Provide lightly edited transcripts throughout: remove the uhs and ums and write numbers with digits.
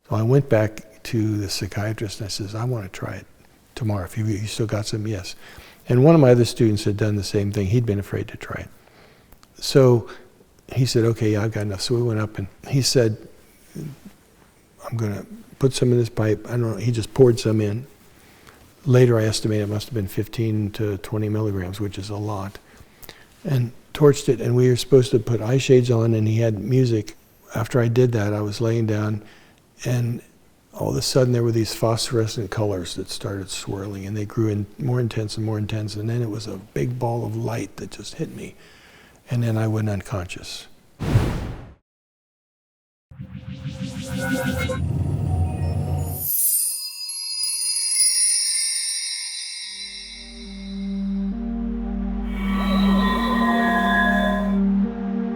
So I went back to the psychiatrist and I says, I want to try it tomorrow. If you still got some, yes. And one of my other students had done the same thing. He'd been afraid to try it. So he said, okay, yeah, I've got enough. So we went up and he said, I'm going to put some in this pipe. I don't know, he just poured some in. Later I estimate it must have been 15 to 20 milligrams, which is a lot. And torched it, and we were supposed to put eye shades on, and he had music. After I did that, I was laying down, and all of a sudden there were these phosphorescent colors that started swirling, and they grew more intense, and then it was a big ball of light that just hit me, and then I went unconscious.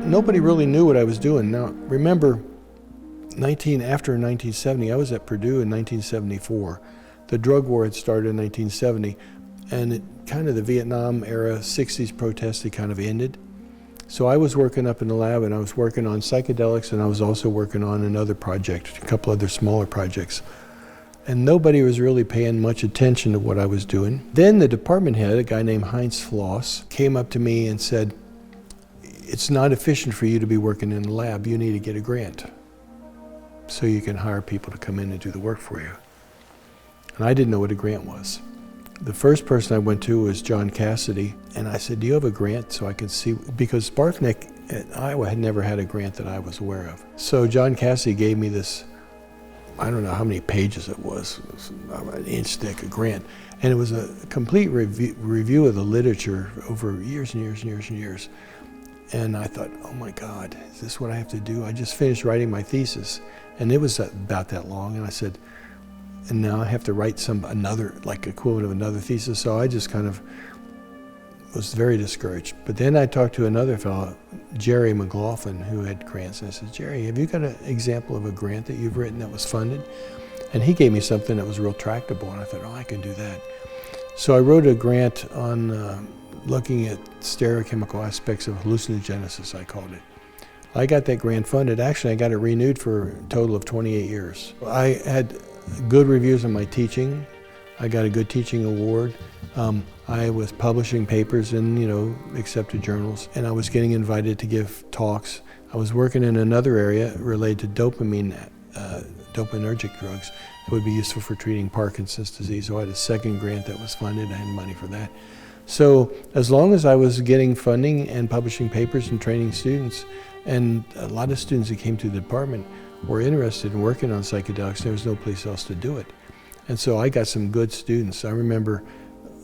Nobody really knew what I was doing. Now, remember, after 1970, I was at Purdue in 1974. The drug war had started in 1970, and the Vietnam era, 60s protests had kind of ended. So I was working up in the lab, and I was working on psychedelics, and I was also working on another project, a couple other smaller projects. And nobody was really paying much attention to what I was doing. Then the department head, a guy named Heinz Floss, came up to me and said, it's not efficient for you to be working in the lab. You need to get a grant so you can hire people to come in and do the work for you. And I didn't know what a grant was. The first person I went to was John Cassidy, and I said, do you have a grant so I can see? Because Sparknick at Iowa had never had a grant that I was aware of. So John Cassidy gave me this, I don't know how many pages it was an inch thick, a grant. And it was a complete review of the literature over years and years and years and years. And I thought, oh my God, is this what I have to do? I just finished writing my thesis, and it was about that long. And I said, and now I have to write another, like equivalent of another thesis. So I just kind of was very discouraged. But then I talked to another fellow, Jerry McLaughlin, who had grants. And I said, Jerry, have you got an example of a grant that you've written that was funded? And he gave me something that was real tractable. And I thought, oh, I can do that. So I wrote a grant on looking at stereochemical aspects of hallucinogenesis, I called it. I got that grant funded. Actually, I got it renewed for a total of 28 years. I had good reviews on my teaching. I got a good teaching award. I was publishing papers in, accepted journals, and I was getting invited to give talks. I was working in another area related to dopaminergic drugs that would be useful for treating Parkinson's disease. So I had a second grant that was funded. I had money for that. So as long as I was getting funding and publishing papers and training students, and a lot of students that came to the department were interested in working on psychedelics, there was no place else to do it. And so I got some good students. I remember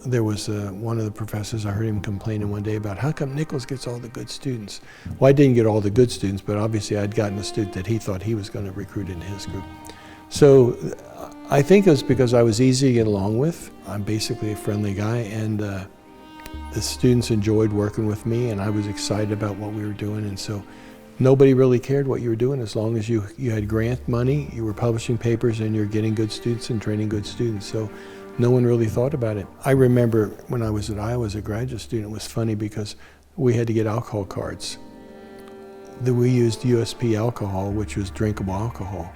there was one of the professors, I heard him complaining one day about how come Nichols gets all the good students? Well, I didn't get all the good students, but obviously I'd gotten a student that he thought he was going to recruit into his group. So I think it was because I was easy to get along with. I'm basically a friendly guy, and the students enjoyed working with me, and I was excited about what we were doing. And so nobody really cared what you were doing as long as you had grant money, you were publishing papers, and you're getting good students and training good students. So no one really thought about it. I remember when I was at Iowa as a graduate student, it was funny because we had to get alcohol cards. We used USP alcohol, which was drinkable alcohol.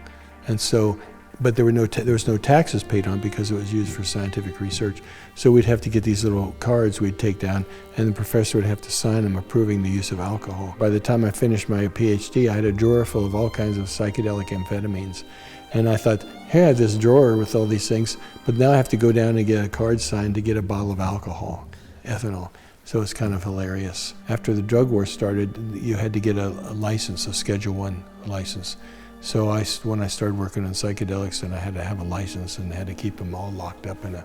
And so, but there was no taxes paid on it because it was used for scientific research. So we'd have to get these little cards we'd take down, and the professor would have to sign them approving the use of alcohol. By the time I finished my PhD, I had a drawer full of all kinds of psychedelic amphetamines. And I thought, here I have this drawer with all these things, but now I have to go down and get a card signed to get a bottle of alcohol, ethanol. So it's kind of hilarious. After the drug war started, you had to get a license, a Schedule I license. So when I started working on psychedelics, then I had to have a license and had to keep them all locked up and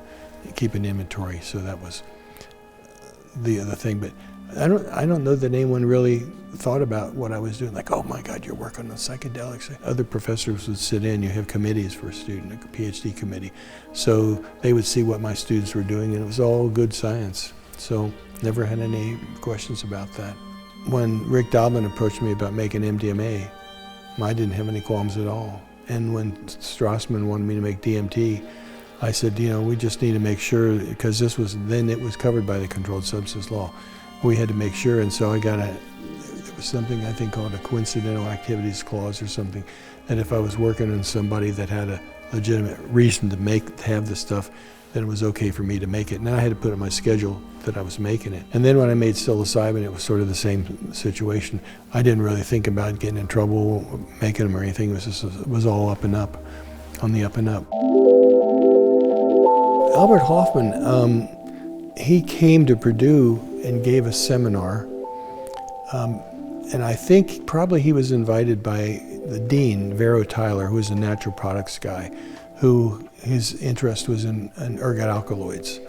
keep an inventory. So that was the other thing. But I don't know that anyone really thought about what I was doing. Like, oh my God, you're working on psychedelics. Other professors would sit in. You have committees for a student, a PhD committee. So they would see what my students were doing, and it was all good science. So never had any questions about that. When Rick Doblin approached me about making MDMA, I didn't have any qualms at all. And when Strassman wanted me to make DMT, I said, we just need to make sure, because then it was covered by the controlled substance law. We had to make sure, and so there was something I think called a coincidental activities clause or something, that if I was working on somebody that had a legitimate reason to have the stuff, then it was okay for me to make it. And I had to put in my schedule that I was making it. And then when I made psilocybin, it was sort of the same situation. I didn't really think about getting in trouble making them or anything. It was all up and up, on the up and up. Albert Hofmann, he came to Purdue and gave a seminar. And I think probably he was invited by the dean, Vero Tyler, who was a natural products guy, who his interest was in ergot alkaloids.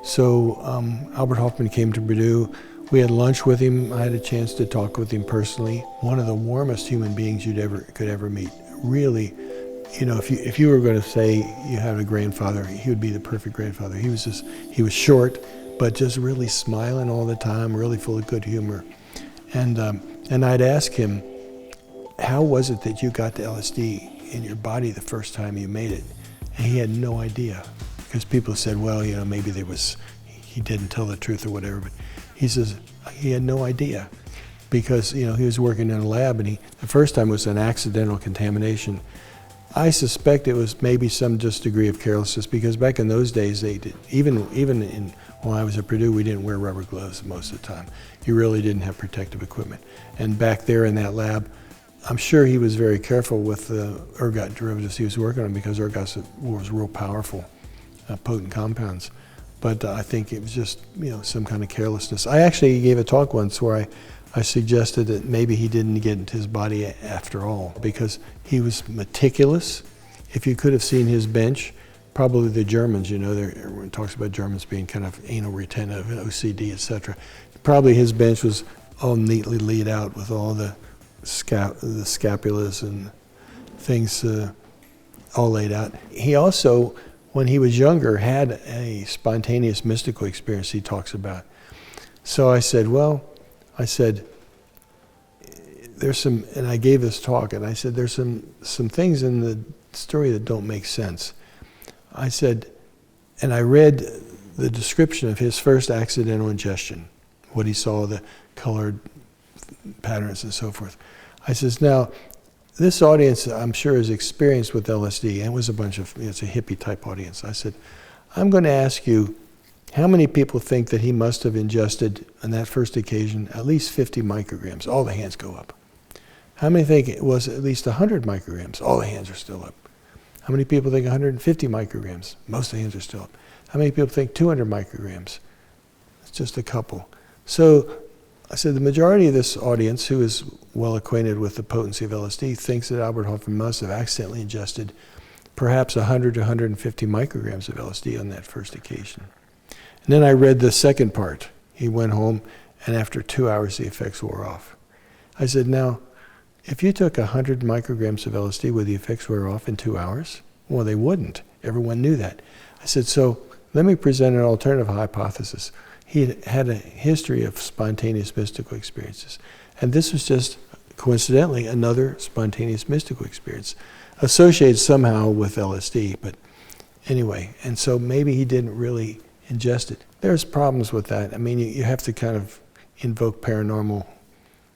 So Albert Hofmann came to Purdue. We had lunch with him. I had a chance to talk with him personally. One of the warmest human beings you could ever meet. Really, you know, if you were going to say you had a grandfather, he would be the perfect grandfather. He was short, but just really smiling all the time, really full of good humor. And I'd ask him, how was it that you got the LSD in your body the first time you made it? And he had no idea, because people said, well, you know, maybe he didn't tell the truth or whatever. But he says he had no idea, because, you know, he was working in a lab, and the first time was an accidental contamination. I suspect it was maybe some just degree of carelessness, because back in those days, even when I was at Purdue, we didn't wear rubber gloves most of the time. You really didn't have protective equipment. And back there in that lab, I'm sure he was very careful with the ergot derivatives he was working on, because ergot was real powerful, potent compounds. But I think it was just, you know, some kind of carelessness. I actually gave a talk once where I suggested that maybe he didn't get into his body after all, because he was meticulous. If you could have seen his bench, probably the Germans, you know, everyone talks about Germans being kind of anal retentive, OCD, etc. Probably his bench was all neatly laid out with all the scapulas and things all laid out. He also, when he was younger, had a spontaneous mystical experience he talks about. So I said, there's some, and I gave this talk, and I said, there's some things in the story that don't make sense. I said, and I read the description of his first accidental ingestion, what he saw, the colored patterns and so forth. I says, now, this audience, I'm sure, is experienced with LSD, and it was a bunch of, it's a hippie type audience. I said, I'm going to ask you, how many people think that he must have ingested, on that first occasion, at least 50 micrograms? All the hands go up. How many think it was at least 100 micrograms? All the hands are still up. How many people think 150 micrograms? Most of the hands are still up. How many people think 200 micrograms? It's just a couple. So I said the majority of this audience, who is well acquainted with the potency of LSD, thinks that Albert Hofmann must have accidentally ingested perhaps 100 to 150 micrograms of LSD on that first occasion. And then I read the second part. He went home, and after 2 hours, the effects wore off. I said, now, if you took 100 micrograms of LSD, would the effects wear off in 2 hours? Well, they wouldn't. Everyone knew that. I said, so let me present an alternative hypothesis. He had a history of spontaneous mystical experiences. And this was just, coincidentally, another spontaneous mystical experience, associated somehow with LSD. But anyway, and so maybe he didn't really ingest it. There's problems with that. I mean, you have to kind of invoke paranormal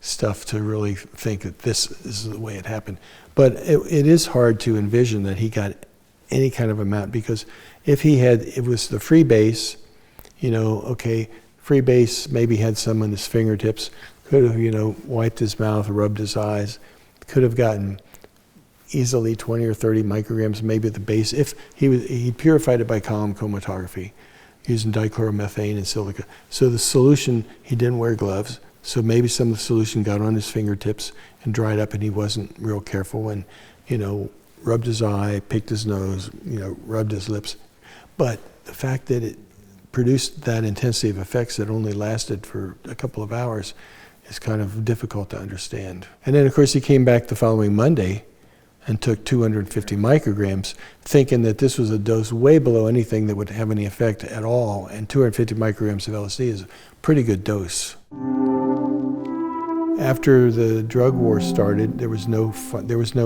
stuff to really think that this is the way it happened. But it is hard to envision that he got any kind of amount, because if he had, it was the freebase, you know, okay, freebase maybe had some on his fingertips, could have, you know, wiped his mouth, rubbed his eyes, could have gotten easily 20 or 30 micrograms, maybe at the base, if he purified it by column chromatography, using dichloromethane and silica. So the solution, he didn't wear gloves, so maybe some of the solution got on his fingertips and dried up, and he wasn't real careful, and, you know, rubbed his eye, picked his nose, you know, rubbed his lips. But the fact that it produced that intensity of effects that only lasted for a couple of hours is kind of difficult to understand. And then, of course, he came back the following Monday and took 250 micrograms, thinking that this was a dose way below anything that would have any effect at all. And 250 micrograms of LSD is a pretty good dose. After the drug war started, there was no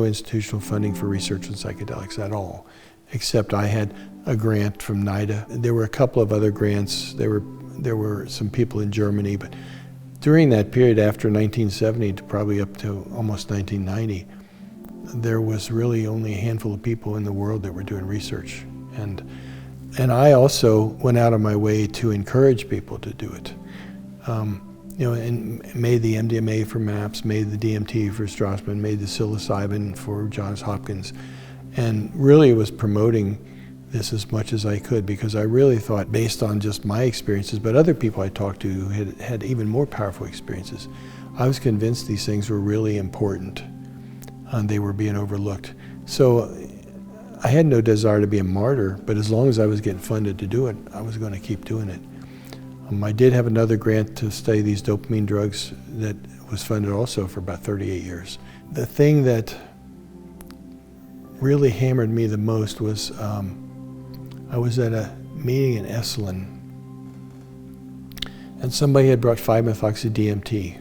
institutional funding for research on psychedelics at all, except I had a grant from NIDA. There were a couple of other grants. There were some people in Germany, but during that period after 1970 to probably up to almost 1990, there was really only a handful of people in the world that were doing research. And I also went out of my way to encourage people to do it. And made the MDMA for MAPS, made the DMT for Strassman, made the psilocybin for Johns Hopkins, and really was promoting this as much as I could, because I really thought, based on just my experiences, but other people I talked to who had even more powerful experiences, I was convinced these things were really important and they were being overlooked. So I had no desire to be a martyr, but as long as I was getting funded to do it, I was going to keep doing it. I did have another grant to study these dopamine drugs that was funded also for about 38 years. The thing that really hammered me the most was I was at a meeting in Esalen, and somebody had brought 5-methoxy-DMT,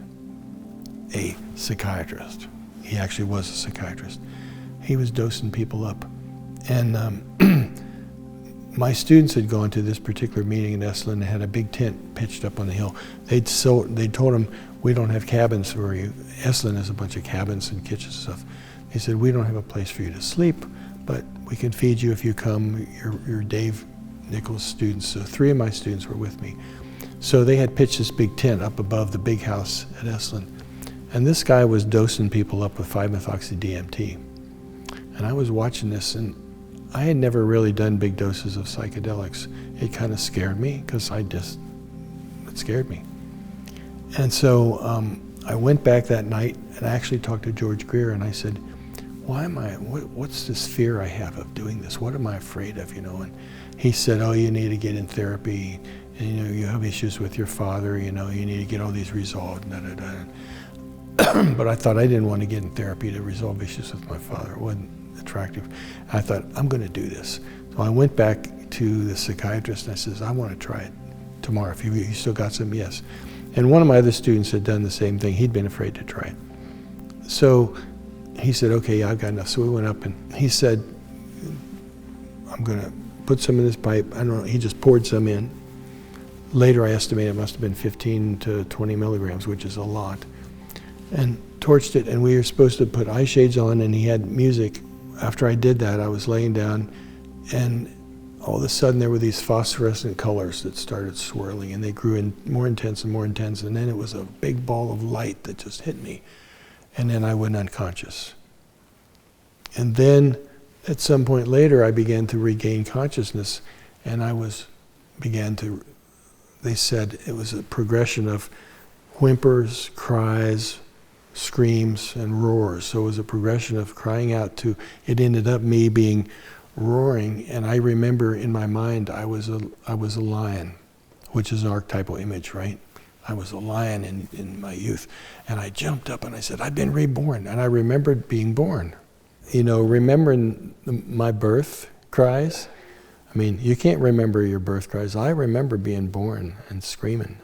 a psychiatrist. He actually was a psychiatrist. He was dosing people up. And my students had gone to this particular meeting in Esalen and had a big tent pitched up on the hill. They'd told him, we don't have cabins for you. Esalen is a bunch of cabins and kitchens and stuff. He said, we don't have a place for you to sleep, but we can feed you if you come. You're Dave Nichols students. So 3 of my students were with me. So they had pitched this big tent up above the big house at Esalen. And this guy was dosing people up with 5-methoxy-DMT. And I was watching this, and I had never really done big doses of psychedelics. It kind of scared me, because it scared me. And so I went back that night and I actually talked to George Greer, and I said, what's this fear I have of doing this? What am I afraid of, And he said, oh, you need to get in therapy, and you have issues with your father, you need to get all these resolved, But I thought I didn't want to get in therapy to resolve issues with my father. It wasn't attractive. I thought, I'm going to do this. So I went back to the psychiatrist and I says, I want to try it tomorrow. If you still got some, yes. And one of my other students had done the same thing. He'd been afraid to try it. So he said, okay, I've got enough. So we went up and he said, I'm going to put some in this pipe. I don't know, he just poured some in. Later I estimate it must have been 15 to 20 milligrams, which is a lot. And torched it, and we were supposed to put eye shades on, and he had music. After I did that, I was laying down, and all of a sudden there were these phosphorescent colors that started swirling, and they grew in more intense, and then it was a big ball of light that just hit me, and then I went unconscious. And then at some point later, I began to regain consciousness, and they said it was a progression of whimpers, cries, screams, and roars. So it was a progression of crying out to, it ended up me being roaring. And I remember in my mind, I was a lion, which is an archetypal image, right? I was a lion in my youth. And I jumped up and I said, I've been reborn. And I remembered being born. Remembering my birth cries. I mean, you can't remember your birth cries. I remember being born and screaming.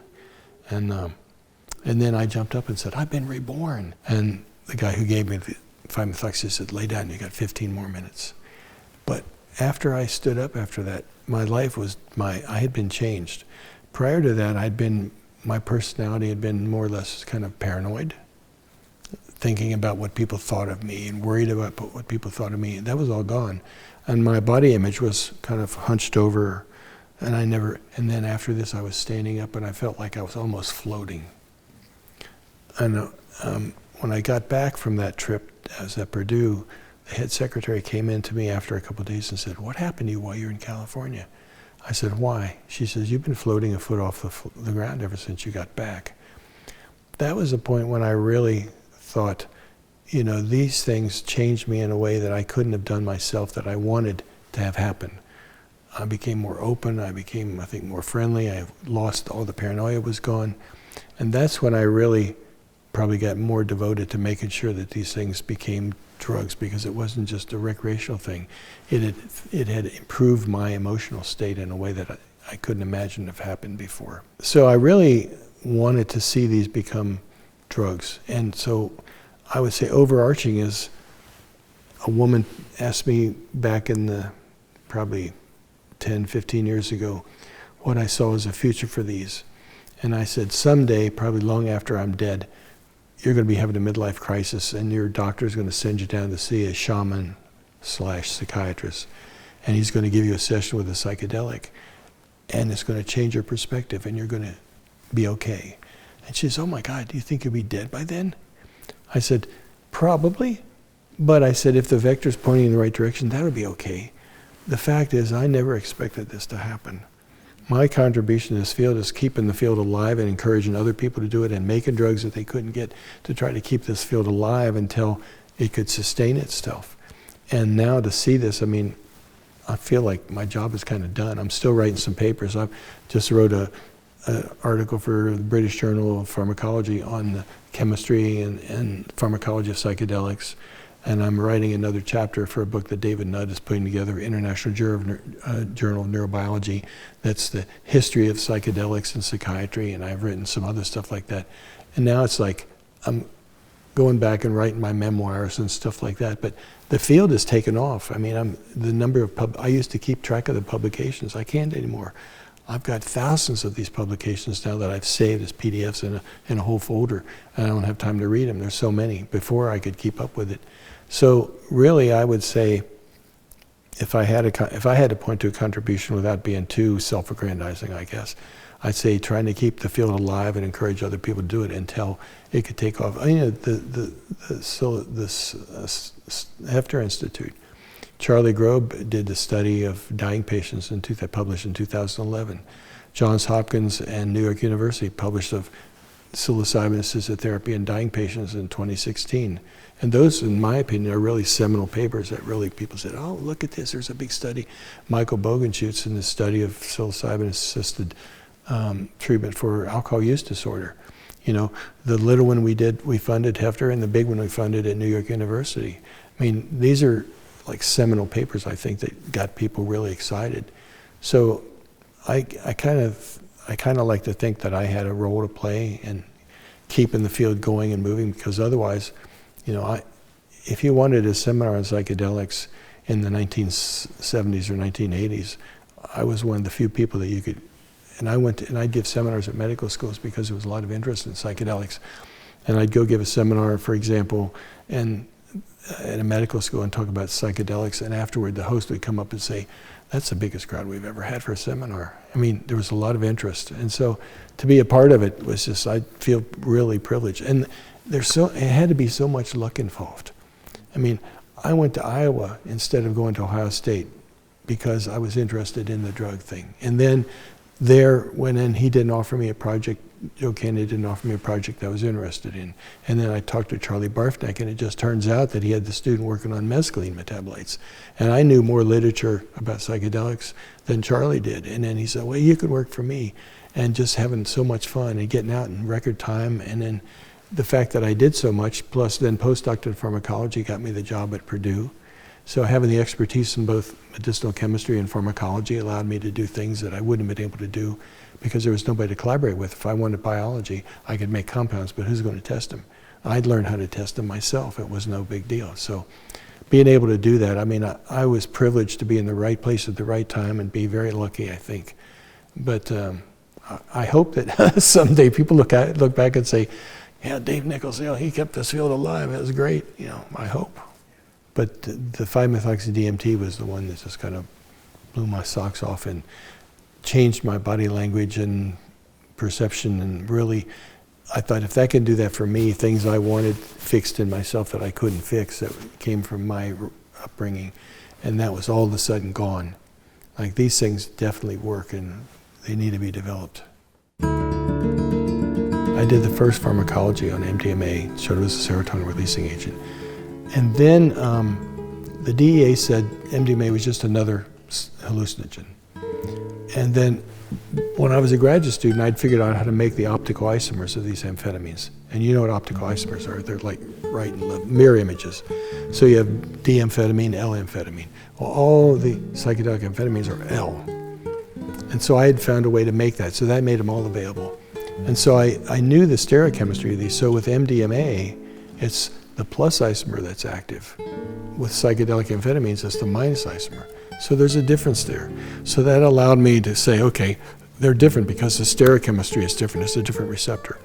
And then I jumped up and said, I've been reborn. And the guy who gave me the 5-methoxy said, lay down, you got 15 more minutes. But after I stood up after that, my life I had been changed. Prior to that, my personality had been more or less kind of paranoid, thinking about what people thought of me and worried about what people thought of me. That was all gone. And my body image was kind of hunched over, and then after this I was standing up and I felt like I was almost floating. And when I got back from that trip, I was at Purdue, the head secretary came in to me after a couple of days and said, what happened to you while you were in California? I said, why? She says, you've been floating a foot off the ground ever since you got back. That was the point when I really thought, these things changed me in a way that I couldn't have done myself, that I wanted to have happen. I became more open, I became, I think, more friendly, I lost all the paranoia was gone. And that's when I really probably got more devoted to making sure that these things became drugs, because it wasn't just a recreational thing. It had improved my emotional state in a way that I couldn't imagine have happened before. So I really wanted to see these become drugs. And so I would say overarching is, a woman asked me back in probably 10, 15 years ago, what I saw as a future for these. And I said, someday, probably long after I'm dead, you're going to be having a midlife crisis, and your doctor is going to send you down to see a shaman/psychiatrist, and he's going to give you a session with a psychedelic, and it's going to change your perspective, and you're going to be okay. And she says, oh my God, do you think you'll be dead by then? I said, probably, but I said, if the vector's pointing in the right direction, that'll be okay. The fact is, I never expected this to happen. My contribution to this field is keeping the field alive and encouraging other people to do it and making drugs that they couldn't get to try to keep this field alive until it could sustain itself. And now to see this, I mean, I feel like my job is kind of done. I'm still writing some papers. I just wrote an article for the British Journal of Pharmacology on the chemistry and pharmacology of psychedelics. And I'm writing another chapter for a book that David Nichols is putting together, International Journal of Neurobiology. That's the history of psychedelics and psychiatry, and I've written some other stuff like that. And now it's like I'm going back and writing my memoirs and stuff like that. But the field has taken off. I mean, the number of I used to keep track of the publications. I can't anymore. I've got thousands of these publications now that I've saved as PDFs in a whole folder, and I don't have time to read them. There's so many. Before I could keep up with it. So really, I would say, if I had to point to a contribution without being too self-aggrandizing, I guess, I'd say trying to keep the field alive and encourage other people to do it until it could take off. You know, the Hefter Institute, Charlie Grobe did the study of dying patients published in 2011. Johns Hopkins and New York University published of psilocybin-assisted therapy in dying patients in 2016. And those, in my opinion, are really seminal papers that really people said, oh, look at this, there's a big study. Michael Bogenschutz in the study of psilocybin-assisted treatment for alcohol use disorder. You know, the little one we funded Hefter, and the big one we funded at New York University. I mean, these are like seminal papers, I think, that got people really excited. So I kind of like to think that I had a role to play in keeping the field going and moving, because otherwise, you know, if you wanted a seminar on psychedelics in the 1970s or 1980s, I was one of the few people that you could, and I'd give seminars at medical schools because there was a lot of interest in psychedelics. And I'd go give a seminar, for example, at a medical school and talk about psychedelics, and afterward the host would come up and say, that's the biggest crowd we've ever had for a seminar. I mean, there was a lot of interest. And so to be a part of it was just, I feel really privileged. And it had to be so much luck involved. I mean, I went to Iowa instead of going to Ohio State because I was interested in the drug thing. And then he didn't offer me a project, Joe Kennedy didn't offer me a project I was interested in. And then I talked to Charlie Barfnack, and it just turns out that he had the student working on mescaline metabolites. And I knew more literature about psychedelics than Charlie did. And then he said, well, you could work for me. And just having so much fun and getting out in record time. And then the fact that I did so much, plus then postdoctorate in pharmacology got me the job at Purdue. So having the expertise in both medicinal chemistry and pharmacology allowed me to do things that I wouldn't have been able to do because there was nobody to collaborate with. If I wanted biology, I could make compounds, but who's going to test them? I'd learn how to test them myself. It was no big deal. So being able to do that, I mean, I was privileged to be in the right place at the right time and be very lucky, I think. But I hope that someday people look back and say, yeah, Dave Nichols, you know, he kept this field alive. It was great. You know, I hope. But the 5-methoxy-DMT was the one that just kind of blew my socks off and changed my body language and perception. And really, I thought if that can do that for me, things I wanted fixed in myself that I couldn't fix, that came from my upbringing, and that was all of a sudden gone. Like, these things definitely work and they need to be developed. I did the first pharmacology on MDMA, showed it was a serotonin releasing agent. And then the DEA said MDMA was just another hallucinogen. And then when I was a graduate student, I'd figured out how to make the optical isomers of these amphetamines. And you know what optical isomers are. They're like right and left, mirror images. So you have D-amphetamine, L-amphetamine. Well, all the psychedelic amphetamines are L. And so I had found a way to make that. So that made them all available. And so I knew the stereochemistry of these. So with MDMA, it's the plus isomer that's active. With psychedelic amphetamines, it's the minus isomer. So there's a difference there. So that allowed me to say, okay, they're different because the stereochemistry is different. It's a different receptor.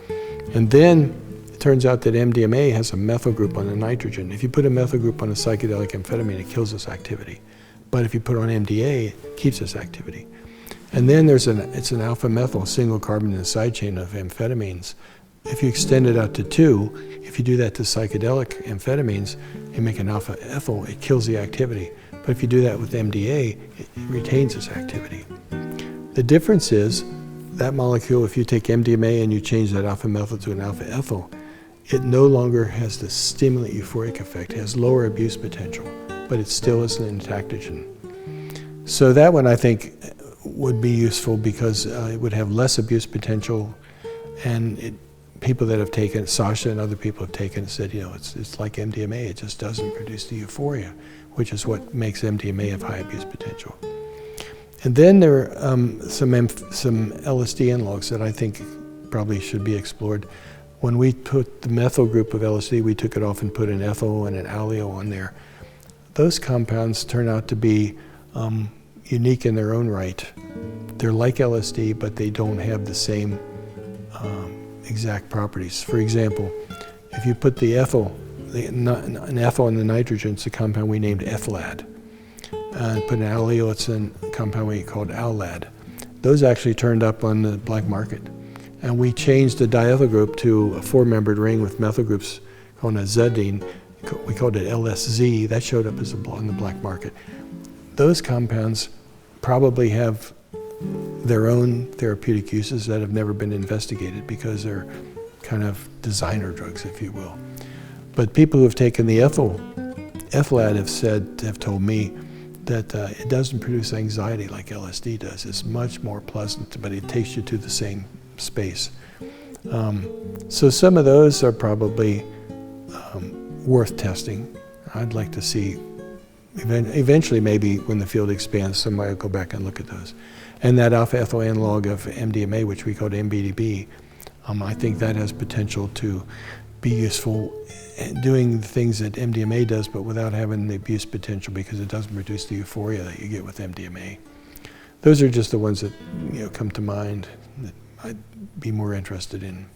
And then it turns out that MDMA has a methyl group on the nitrogen. If you put a methyl group on a psychedelic amphetamine, it kills its activity. But if you put on MDA, it keeps its activity. And then it's an alpha-methyl single carbon in the side chain of amphetamines. If you extend it out to 2, if you do that to psychedelic amphetamines, you make an alpha-ethyl, it kills the activity. But if you do that with MDA, it retains its activity. The difference is that molecule, if you take MDMA and you change that alpha-methyl to an alpha-ethyl, it no longer has the stimulant euphoric effect. It has lower abuse potential, but it still is an entactogen. So that one I think would be useful because it would have less abuse potential, and people that have taken it, Sasha and other people have taken it, said, it's like MDMA, it just doesn't produce the euphoria, which is what makes MDMA have high abuse potential. And then there are some LSD analogs that I think probably should be explored. When we put the methyl group of LSD, we took it off and put an ethyl and an allele on there. Those compounds turn out to be unique in their own right. They're like LSD, but they don't have the same exact properties. For example, if you put the ethyl, an ethyl and the nitrogen, it's a compound we named ethlad. Put an allele, it's a compound we called allad. Those actually turned up on the black market. And we changed the diethyl group to a 4-membered ring with methyl groups called azidine. We called it LSZ. That showed up on the black market. Those compounds probably have their own therapeutic uses that have never been investigated because they're kind of designer drugs, if you will. But people who have taken the ethlad have told me that it doesn't produce anxiety like LSD does. It's much more pleasant, but it takes you to the same space. So some of those are probably worth testing. I'd like to see, eventually maybe when the field expands, somebody will go back and look at those. And that alpha-ethyl analog of MDMA, which we called MBDB, I think that has potential to be useful doing the things that MDMA does, but without having the abuse potential because it doesn't produce the euphoria that you get with MDMA. Those are just the ones that come to mind that I'd be more interested in.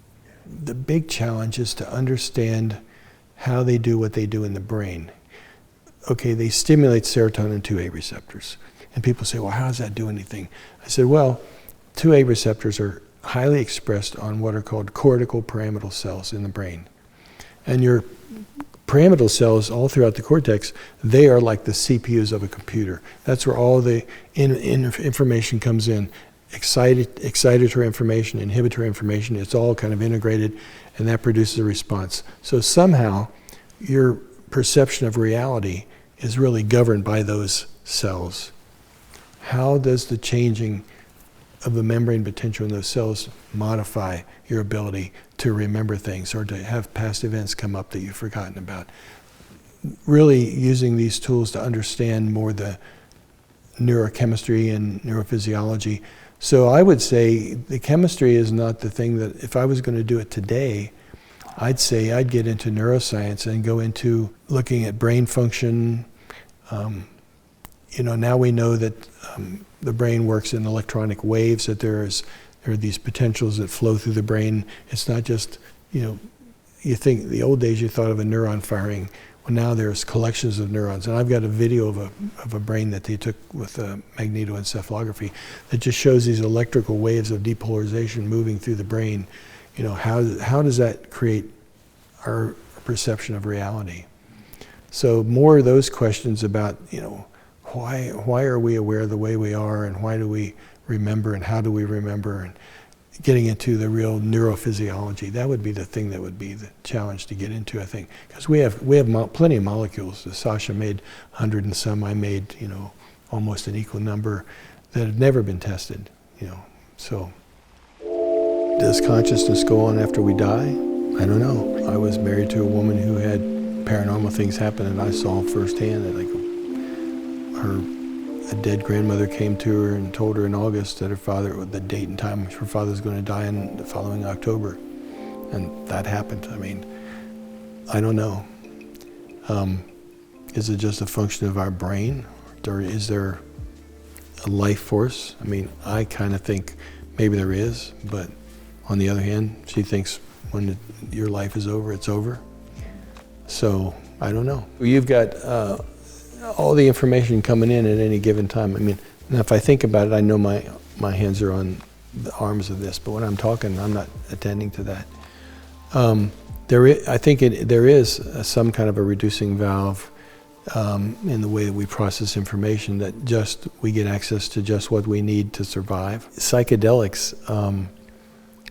The big challenge is to understand how they do what they do in the brain. Okay, they stimulate serotonin 2A receptors. And people say, well, how does that do anything? I said, well, 2A receptors are highly expressed on what are called cortical pyramidal cells in the brain. And your pyramidal cells all throughout the cortex, they are like the CPUs of a computer. That's where all the information comes in. Excitatory information, inhibitory information, it's all kind of integrated, and that produces a response. So somehow your perception of reality is really governed by those cells. How does the changing of the membrane potential in those cells modify your ability to remember things or to have past events come up that you've forgotten about? Really using these tools to understand more the neurochemistry and neurophysiology. So I would say the chemistry is not the thing that, if I was going to do it today, I'd say I'd get into neuroscience and go into looking at brain function. Now we know that the brain works in electronic waves, that there are these potentials that flow through the brain. It's not just, you think the old days you thought of a neuron firing. Well, now there's collections of neurons. And I've got a video of a brain that they took with magnetoencephalography that just shows these electrical waves of depolarization moving through the brain. How does that create our perception of reality? So more of those questions about, why are we aware the way we are, and why do we remember, and how do we remember, and getting into the real neurophysiology. That would be the thing that would be the challenge to get into, I think, because we have plenty of molecules. Sasha made 100 and some. I made almost an equal number that have never been tested. So does consciousness go on after we die? I don't know. I was married to a woman who had paranormal things happen, and I saw firsthand that a dead grandmother came to her and told her in August that the date and time her father was going to die in the following October. And that happened. I don't know. Is it just a function of our brain? Or is there a life force? I kind of think Maybe there is, but on the other hand, she thinks when your life is over, it's over. So I don't know. You've got all the information coming in at any given time. I mean, now if I think about it, I know my hands are on the arms of this, but when I'm talking, I'm not attending to that. I think there is some kind of a reducing valve in the way that we process information, that we get access to just what we need to survive. Psychedelics,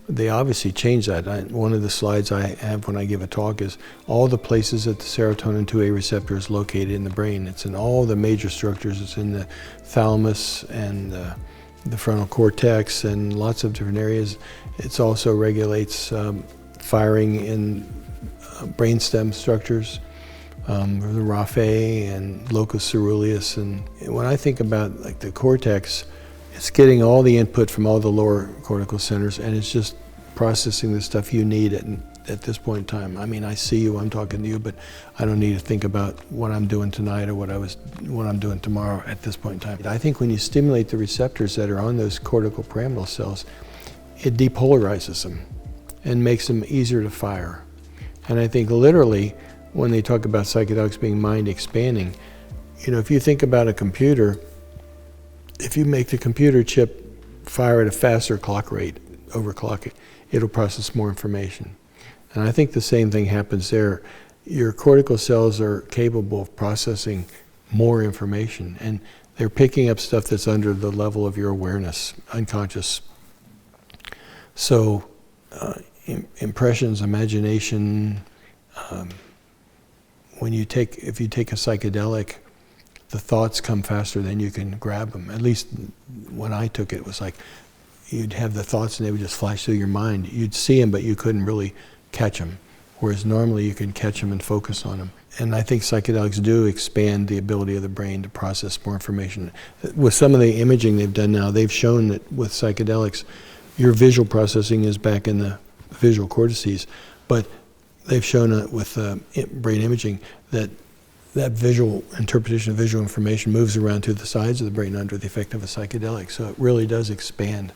they obviously change that. One of the slides I have when I give a talk is all the places that the serotonin 2A receptor is located in the brain. It's in all the major structures. It's in the thalamus and the frontal cortex and lots of different areas. It also regulates firing in brainstem structures, the raphe and locus ceruleus. And when I think about like the cortex, it's getting all the input from all the lower cortical centers, and it's just processing the stuff you need at this point in time. I mean, I see you, I'm talking to you, but I don't need to think about what I'm doing tonight or what I'm doing tomorrow at this point in time. I think when you stimulate the receptors that are on those cortical pyramidal cells, it depolarizes them and makes them easier to fire. And I think literally, when they talk about psychedelics being mind expanding, you know, if you think about a computer, if you make the computer chip fire at a faster clock rate, overclock it, it'll process more information. And I think the same thing happens there. Your cortical cells are capable of processing more information, and they're picking up stuff that's under the level of your awareness, unconscious. So impressions, imagination, if you take a psychedelic, the thoughts come faster than you can grab them. At least when I took it, it was like you'd have the thoughts and they would just flash through your mind. You'd see them, but you couldn't really catch them. Whereas normally you can catch them and focus on them. And I think psychedelics do expand the ability of the brain to process more information. With some of the imaging they've done now, they've shown that with psychedelics, your visual processing is back in the visual cortices, but they've shown with brain imaging that visual interpretation of visual information moves around to the sides of the brain under the effect of a psychedelic. So it really does expand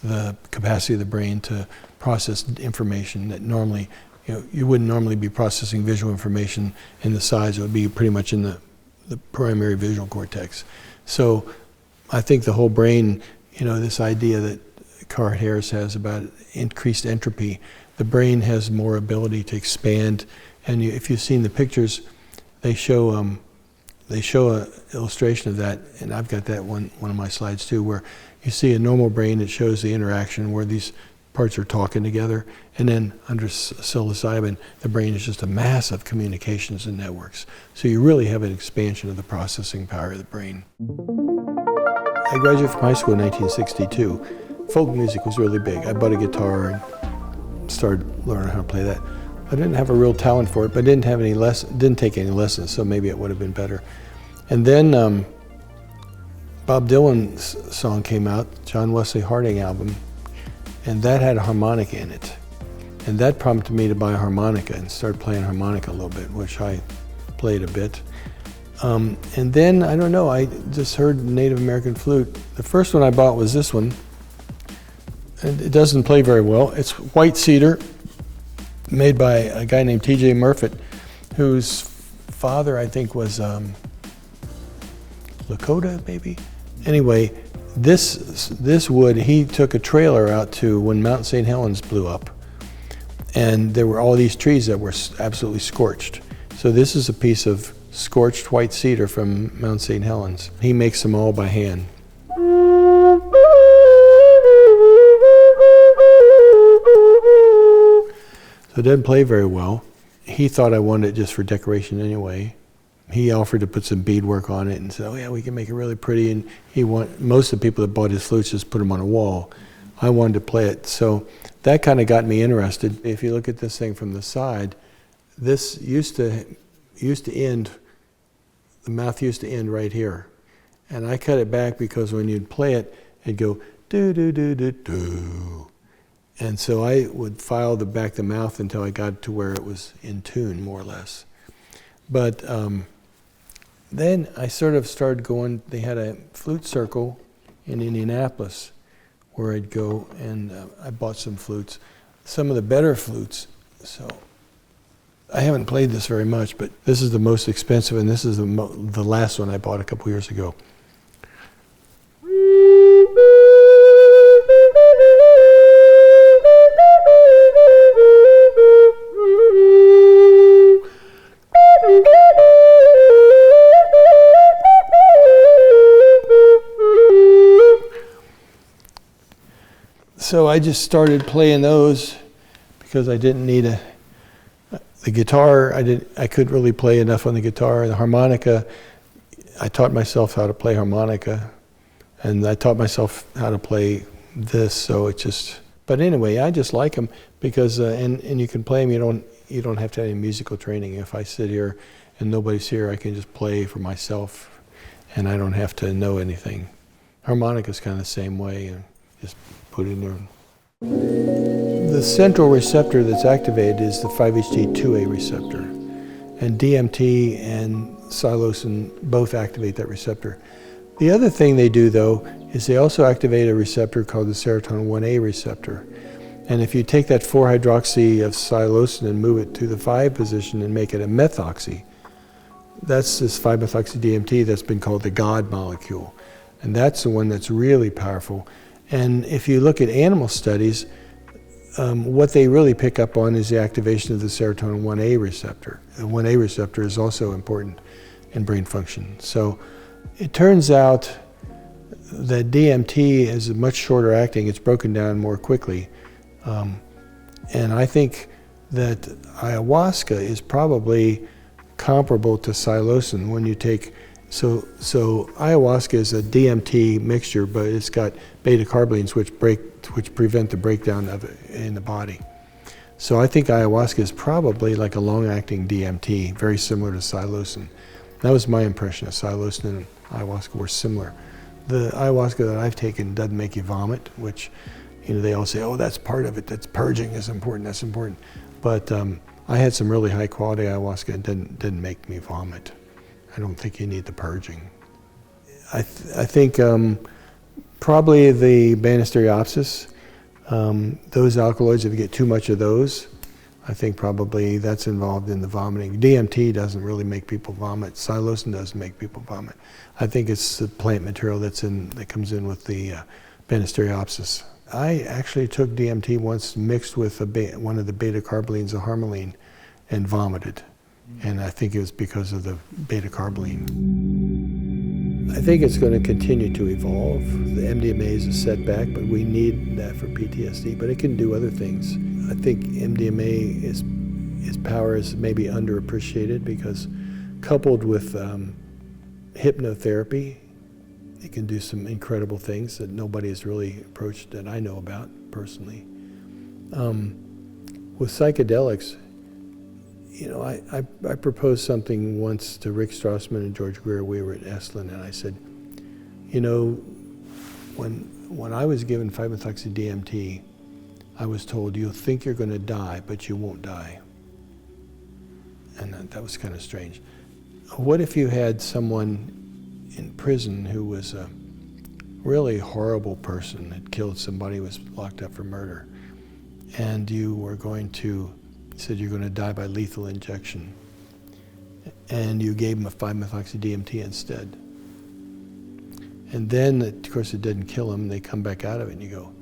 the capacity of the brain to process information that normally, you wouldn't normally be processing visual information in the sides. It would be pretty much in the primary visual cortex. So I think the whole brain, this idea that Carl Harris has about increased entropy, the brain has more ability to expand. And if you've seen the pictures, they show an illustration of that, and I've got that one of my slides too, where you see a normal brain that shows the interaction where these parts are talking together, and then under psilocybin, the brain is just a mass of communications and networks. So you really have an expansion of the processing power of the brain. I graduated from high school in 1962. Folk music was really big. I bought a guitar and started learning how to play that. I didn't have a real talent for it, but didn't take any lessons, so maybe it would have been better. And then Bob Dylan's song came out, John Wesley Harding album, and that had a harmonica in it. And that prompted me to buy a harmonica and start playing harmonica a little bit, which I played a bit. And then, I don't know, I just heard Native American flute. The first one I bought was this one, and it doesn't play very well. It's white cedar, made by a guy named T.J. Murfitt, whose father, I think, was Lakota, maybe? Anyway, this wood, he took a trailer out to when Mount St. Helens blew up. And there were all these trees that were absolutely scorched. So this is a piece of scorched white cedar from Mount St. Helens. He makes them all by hand. So it doesn't play very well. He thought I wanted it just for decoration anyway. He offered to put some beadwork on it and said, oh yeah, we can make it really pretty. And most of the people that bought his flutes just put them on a wall. I wanted to play it. So that kind of got me interested. If you look at this thing from the side, this used to end, the mouth used to end right here. And I cut it back because when you'd play it, it'd go do do do do do. And so I would file the back of the mouth until I got to where it was in tune, more or less. But then I sort of started going, they had a flute circle in Indianapolis where I'd go, and I bought some flutes, some of the better flutes. So I haven't played this very much, but this is the most expensive, and this is the last one I bought a couple years ago. So I just started playing those because I didn't need the guitar. I couldn't really play enough on the guitar. The harmonica, I taught myself how to play harmonica, and I taught myself how to play this. So it just. But anyway, I just like them because and you can play them. You don't have to have any musical training. If I sit here and nobody's here, I can just play for myself, and I don't have to know anything. Harmonica's kind of the same way. Just put in there. The central receptor that's activated is the 5-HT2A receptor, and DMT and psilocin both activate that receptor. The other thing they do, though, is they also activate a receptor called the serotonin 1A receptor. And if you take that 4-hydroxy of psilocin and move it to the 5 position and make it a methoxy, that's this 5-methoxy-DMT that's been called the God molecule. And that's the one that's really powerful. And if you look at animal studies, what they really pick up on is the activation of the serotonin 1A receptor. The 1A receptor is also important in brain function. So it turns out that DMT is much shorter acting. It's broken down more quickly. And I think that ayahuasca is probably comparable to psilocin when you take. So ayahuasca is a DMT mixture, but it's got beta-carbolines which prevent the breakdown of it in the body. So I think ayahuasca is probably like a long-acting DMT, very similar to psilocin. That was my impression of psilocin and ayahuasca were similar. The ayahuasca that I've taken doesn't make you vomit, which they all say, oh, that's part of it. That's purging is important. That's important. But I had some really high-quality ayahuasca and didn't make me vomit. I don't think you need the purging. I think probably the Banisteriopsis, those alkaloids, if you get too much of those, I think probably that's involved in the vomiting. DMT doesn't really make people vomit. Psilocin doesn't make people vomit. I think it's the plant material that comes in with the Banisteriopsis. I actually took DMT once mixed with one of the beta-carbolines of harmaline and vomited. And I think it was because of the beta-carboline. I think it's going to continue to evolve. The MDMA is a setback, but we need that for PTSD, but it can do other things. I think MDMA, its power is maybe underappreciated because coupled with hypnotherapy, it can do some incredible things that nobody has really approached that I know about personally. With psychedelics, I proposed something once to Rick Strassman and George Greer. We were at Esalen, and I said, when I was given 5-methoxy-DMT, I was told, you'll think you're going to die, but you won't die. And that was kind of strange. What if you had someone in prison who was a really horrible person, had killed somebody, was locked up for murder, and you were going to said you're going to die by lethal injection, and you gave them a 5-methoxy-DMT instead. And then, of course, it didn't kill them. They come back out of it, and you go,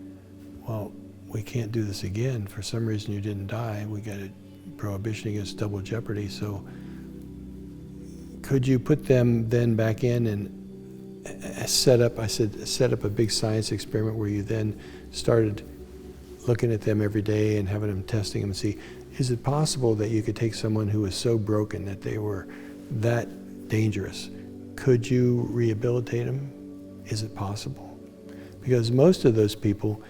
well, we can't do this again. For some reason, you didn't die. We got a prohibition against double jeopardy. So could you put them then back in and set up a big science experiment where you then started looking at them every day and having them testing them and see, is it possible that you could take someone who was so broken that they were that dangerous? Could you rehabilitate them? Is it possible? Because most of those people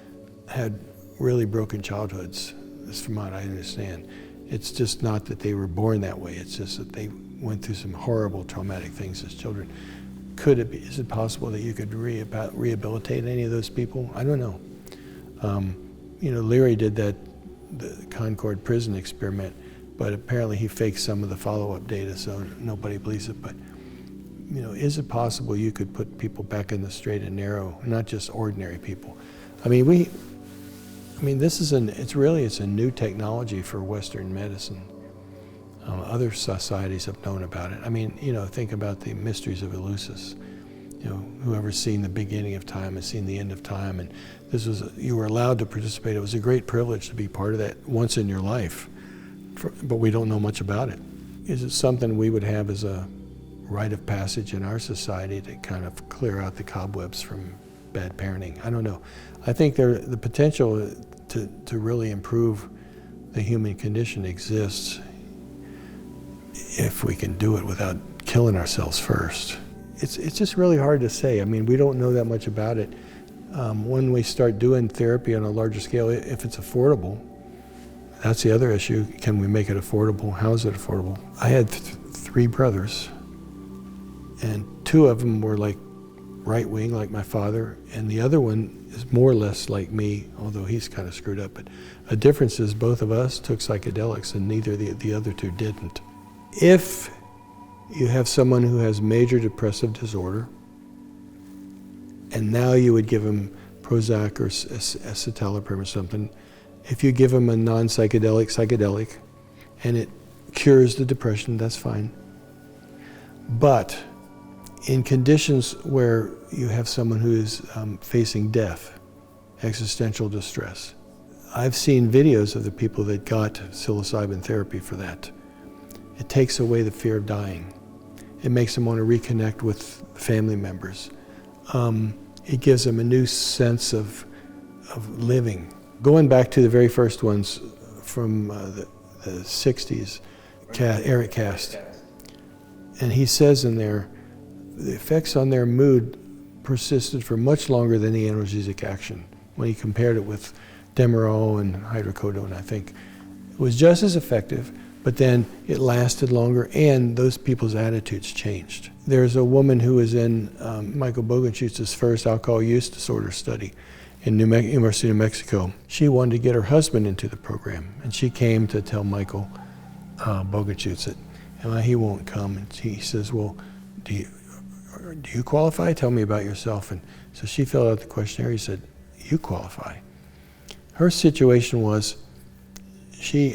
had really broken childhoods, from what I understand. It's just not that they were born that way, it's just that they went through some horrible traumatic things as children. Is it possible that you could rehabilitate any of those people? I don't know. Leary did the Concord prison experiment, but apparently he faked some of the follow-up data, so nobody believes it. But is it possible you could put people back in the straight and narrow, not just ordinary people? I mean, it's a new technology for Western medicine. Other societies have known about it. I mean, think about the mysteries of Eleusis. Whoever's seen the beginning of time has seen the end of time, and you were allowed to participate. It was a great privilege to be part of that once in your life, but we don't know much about it. Is it something we would have as a rite of passage in our society to kind of clear out the cobwebs from bad parenting? I don't know. I think the potential to really improve the human condition exists if we can do it without killing ourselves first. It's just really hard to say. I mean, we don't know that much about it. When we start doing therapy on a larger scale, if it's affordable, that's the other issue. Can we make it affordable? How is it affordable? I had three brothers, and two of them were like right wing, like my father, and the other one is more or less like me, although he's kind of screwed up. But a difference is both of us took psychedelics, and neither the other two didn't. If you have someone who has major depressive disorder, and now you would give them Prozac or escitalopram or something, if you give them a non-psychedelic, and it cures the depression, that's fine. But in conditions where you have someone who is facing death, existential distress, I've seen videos of the people that got psilocybin therapy for that. It takes away the fear of dying. It makes them want to reconnect with family members. It gives them a new sense of living. Going back to the very first ones from the 60s, Eric Cast, and he says in there, the effects on their mood persisted for much longer than the analgesic action. When he compared it with Demerol and hydrocodone, I think it was just as effective, but then it lasted longer, and those people's attitudes changed. There's a woman who was in Michael Bogenschutz's first alcohol use disorder study in University of New Mexico. She wanted to get her husband into the program, and she came to tell Michael Bogenschutz it, and he won't come. And he says, well, do you qualify? Tell me about yourself. And so she filled out the questionnaire. He said, you qualify. Her situation was,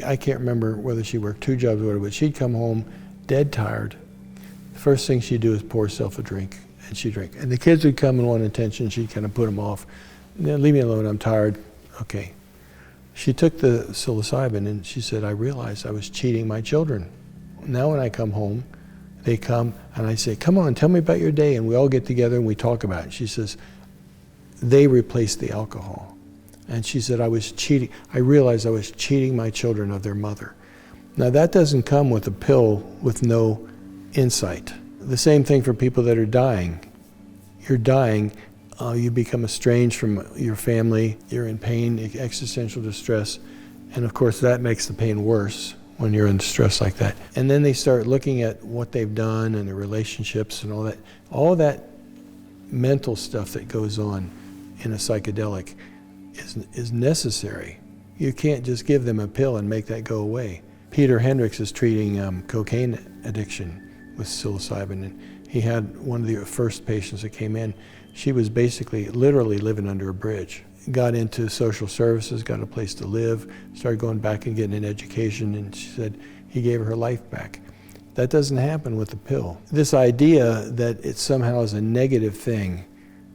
I can't remember whether she worked two jobs or whatever, but she'd come home dead tired. The first thing she'd do is pour herself a drink, and she'd drink. And the kids would come and want attention. She'd kind of put them off. Leave me alone, I'm tired. Okay. She took the psilocybin, and she said, I realized I was cheating my children. Now when I come home, they come, and I say, come on, tell me about your day, and we all get together and we talk about it. She says, they replaced the alcohol. And she said, I realized I was cheating my children of their mother. Now that doesn't come with a pill with no insight. The same thing for people that are dying. You're dying, you become estranged from your family, you're in pain, existential distress, and of course that makes the pain worse when you're in distress like that. And then they start looking at what they've done and their relationships and all that mental stuff that goes on in a psychedelic is necessary. You can't just give them a pill and make that go away. Peter Hendricks is treating cocaine addiction with psilocybin, and he had one of the first patients that came in. She was basically literally living under a bridge. Got into social services, got a place to live, started going back and getting an education, and she said he gave her life back. That doesn't happen with the pill. This idea that it somehow is a negative thing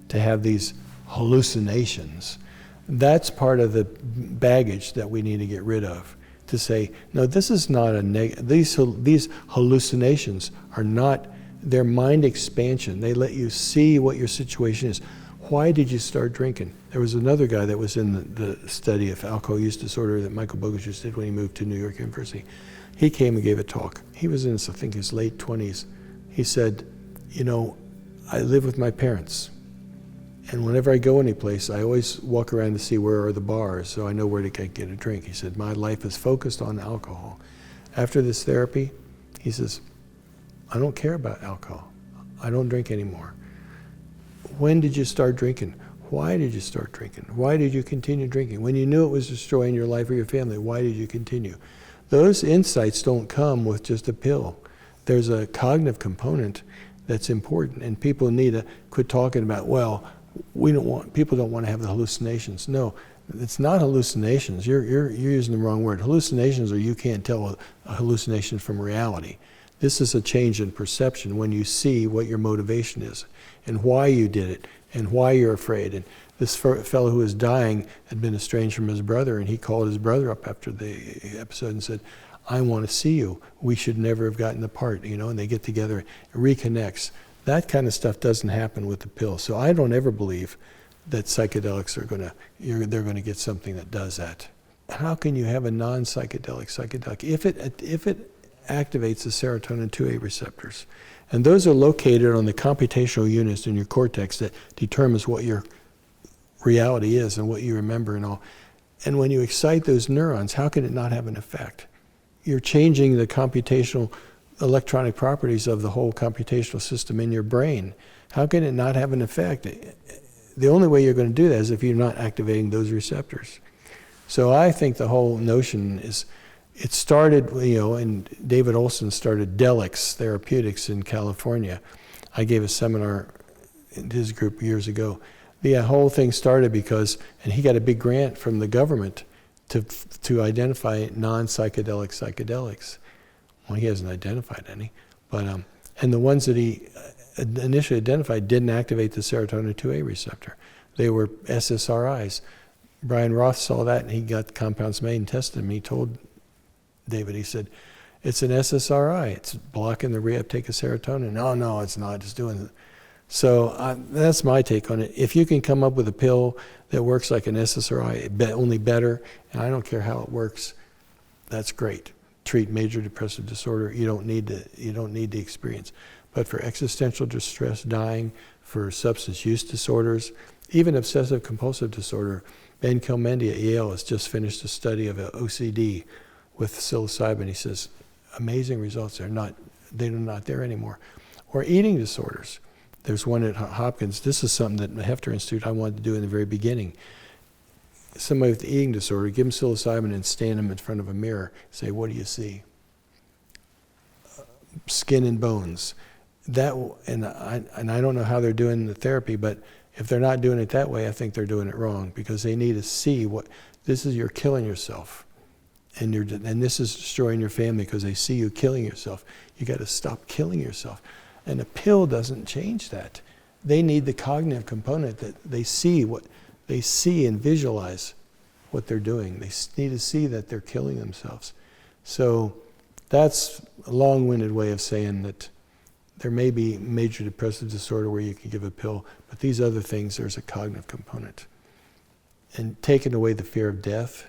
to have these hallucinations, that's part of the baggage that we need to get rid of. To say, no, this is not these hallucinations are not, they're mind expansion. They let you see what your situation is. Why did you start drinking? There was another guy that was in the study of alcohol use disorder that Michael Bogenschutz did when he moved to New York University. He came and gave a talk. He was in, I think, his late 20s. He said, I live with my parents. And whenever I go anyplace, I always walk around to see where are the bars so I know where to get a drink. He said, my life is focused on alcohol. After this therapy, he says, I don't care about alcohol. I don't drink anymore. When did you start drinking? Why did you start drinking? Why did you continue drinking? When you knew it was destroying your life or your family, why did you continue? Those insights don't come with just a pill. There's a cognitive component that's important, and people need to quit talking about, well, people don't want to have the hallucinations. No, it's not hallucinations. You're using the wrong word. Hallucinations are you can't tell a hallucination from reality. This is a change in perception when you see what your motivation is and why you did it and why you're afraid. And this fellow who was dying had been estranged from his brother, and he called his brother up after the episode and said, I want to see you. We should never have gotten apart, and they get together, it reconnects. That kind of stuff doesn't happen with the pill. So I don't ever believe that psychedelics they're going to get something that does that. How can you have a non-psychedelic psychedelic if it activates the serotonin 2A receptors? And those are located on the computational units in your cortex that determines what your reality is and what you remember and all. And when you excite those neurons, how can it not have an effect? You're changing the computational electronic properties of the whole computational system in your brain. How can it not have an effect? The only way you're going to do that is if you're not activating those receptors. So I think the whole notion is, it started, and David Olson started Delix Therapeutics in California. I gave a seminar in his group years ago. The whole thing started because, and he got a big grant from the government to identify non-psychedelic psychedelics. Well, he hasn't identified any, but and the ones that he initially identified didn't activate the serotonin 2A receptor. They were SSRIs. Brian Roth saw that, and he got compounds made and tested them. He told David, he said, it's an SSRI. It's blocking the reuptake of serotonin. No, it's not. It's doing it. So that's my take on it. If you can come up with a pill that works like an SSRI, only better, and I don't care how it works, that's great. Treat major depressive disorder. You don't need the experience. But for existential distress, dying, for substance use disorders, even obsessive compulsive disorder, Ben Kilmendi at Yale has just finished a study of OCD with psilocybin. He says, amazing results. They're not there anymore. Or eating disorders. There's one at Hopkins. This is something that the Hefter Institute I wanted to do in the very beginning. Somebody with eating disorder, give them psilocybin and stand them in front of a mirror. Say, what do you see? Skin and bones. And I don't know how they're doing the therapy, but if they're not doing it that way, I think they're doing it wrong, because they need to see you're killing yourself. And this is destroying your family because they see you killing yourself. You got to stop killing yourself. And a pill doesn't change that. They need the cognitive component that they see and visualize what they're doing. They need to see that they're killing themselves. So that's a long-winded way of saying that there may be major depressive disorder where you can give a pill, but these other things, there's a cognitive component. And taking away the fear of death,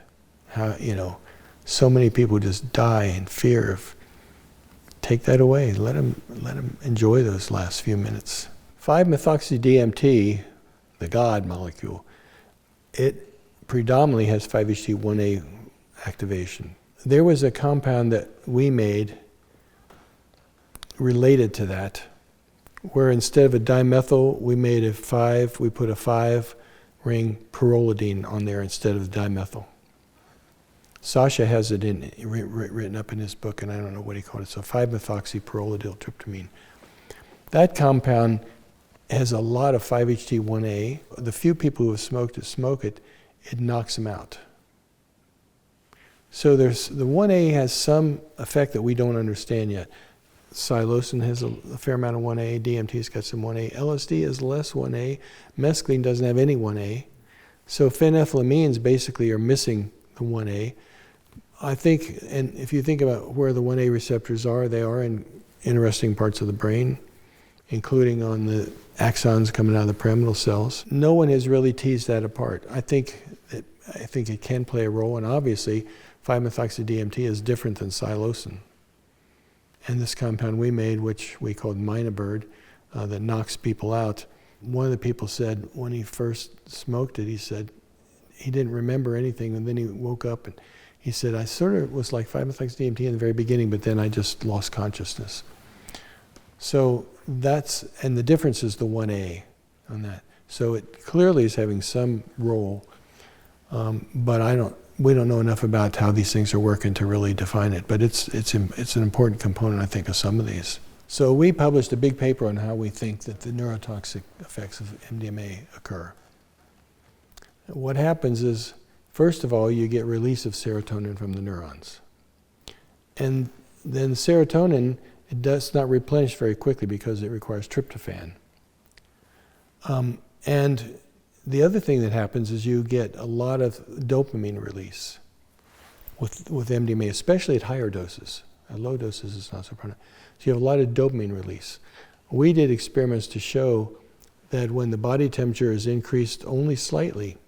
so many people just die in fear of. Take that away. Let them enjoy those last few minutes. 5-methoxy-DMT, the God molecule, it predominantly has 5-HT1A activation. There was a compound that we made related to that, where instead of a dimethyl, we put a 5-ring pyrrolidine on there instead of the dimethyl. Sasha has it written up in his book, and I don't know what he called it. So 5-methoxypyrrolidyltryptamine. That compound has a lot of 5-HT1A. The few people who have smoked it, it knocks them out. So the 1A has some effect that we don't understand yet. Psilocin has a fair amount of 1A. DMT's got some 1A. LSD has less 1A. Mescaline doesn't have any 1A. So phenethylamines basically are missing the 1A. I think, and if you think about where the 1A receptors are, they are in interesting parts of the brain, including on the axons coming out of the pyramidal cells. No one has really teased that apart. I think it can play a role, and obviously 5-methoxy-DMT is different than psilocin. And this compound we made, which we called Minabird, that knocks people out, one of the people said when he first smoked it, he said he didn't remember anything, and then he woke up and he said, I sort of was like 5-methoxy-DMT in the very beginning, but then I just lost consciousness. So and the difference is the 1A on that. So it clearly is having some role, but we don't know enough about how these things are working to really define it. But it's an important component, I think, of some of these. So we published a big paper on how we think that the neurotoxic effects of MDMA occur. What happens is, first of all, you get release of serotonin from the neurons. And then serotonin, it does not replenish very quickly because it requires tryptophan. And the other thing that happens is you get a lot of dopamine release with MDMA, especially at higher doses. At low doses, it's not so prominent. So you have a lot of dopamine release. We did experiments to show that when the body temperature is increased only slightly,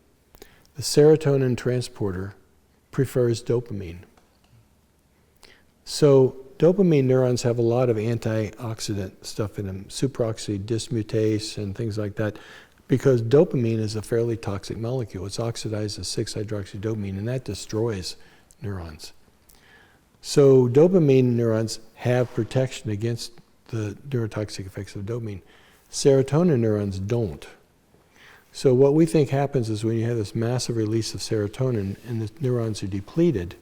the serotonin transporter prefers dopamine. So dopamine neurons have a lot of antioxidant stuff in them, superoxide dismutase and things like that, because dopamine is a fairly toxic molecule. It's oxidized as 6-hydroxydopamine, and that destroys neurons. So dopamine neurons have protection against the neurotoxic effects of dopamine. Serotonin neurons don't. So what we think happens is when you have this massive release of serotonin and the neurons are depleted,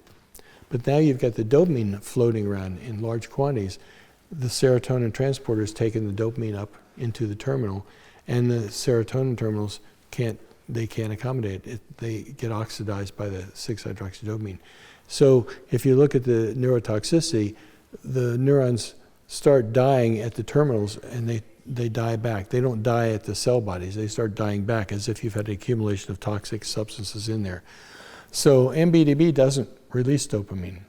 but now you've got the dopamine floating around in large quantities, the serotonin transporter is taking the dopamine up into the terminal, and the serotonin terminals can't accommodate it. They get oxidized by the 6-hydroxydopamine. So if you look at the neurotoxicity, the neurons start dying at the terminals and they die back. They don't die at the cell bodies. They start dying back as if you've had an accumulation of toxic substances in there. So MBDB doesn't release dopamine.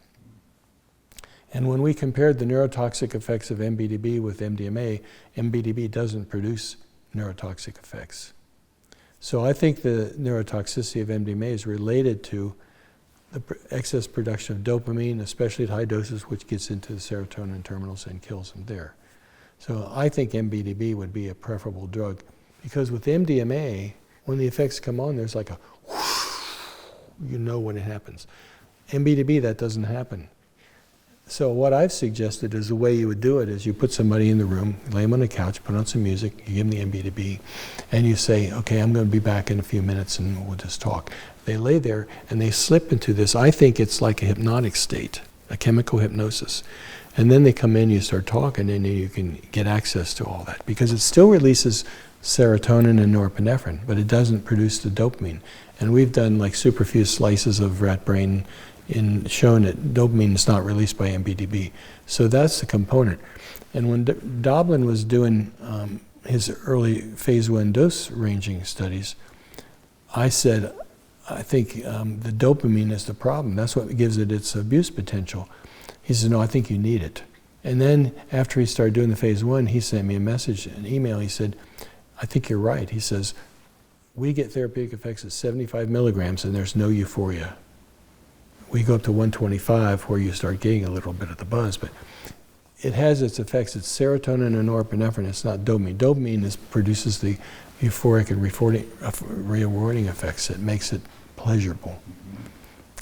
And when we compared the neurotoxic effects of MBDB with MDMA, MBDB doesn't produce neurotoxic effects. So I think the neurotoxicity of MDMA is related to the excess production of dopamine, especially at high doses, which gets into the serotonin terminals and kills them there. So I think MBDB would be a preferable drug, because with MDMA, when the effects come on, there's like a whoosh, you know when it happens. MBDB, that doesn't happen. So what I've suggested is the way you would do it is you put somebody in the room, lay them on the couch, put on some music, you give them the MBDB, and you say, okay, I'm going to be back in a few minutes and we'll just talk. They lay there and they slip into this, I think it's like a hypnotic state, a chemical hypnosis. And then they come in, you start talking, and then you can get access to all that. Because it still releases serotonin and norepinephrine, but it doesn't produce the dopamine. And we've done like superfused slices of rat brain in showing that dopamine is not released by MBDB. So that's the component. And when Doblin was doing his early phase 1 dose ranging studies, I said, I think the dopamine is the problem. That's what gives it its abuse potential. He said, no, I think you need it. And then after he started doing the phase 1, he sent me a message, an email. He said, I think you're right. He says, we get therapeutic effects at 75 milligrams and there's no euphoria. We go up to 125 where you start getting a little bit of the buzz, but it has its effects. It's serotonin and norepinephrine. It's not dopamine. Dopamine produces the euphoric and rewarding effects. It makes it pleasurable.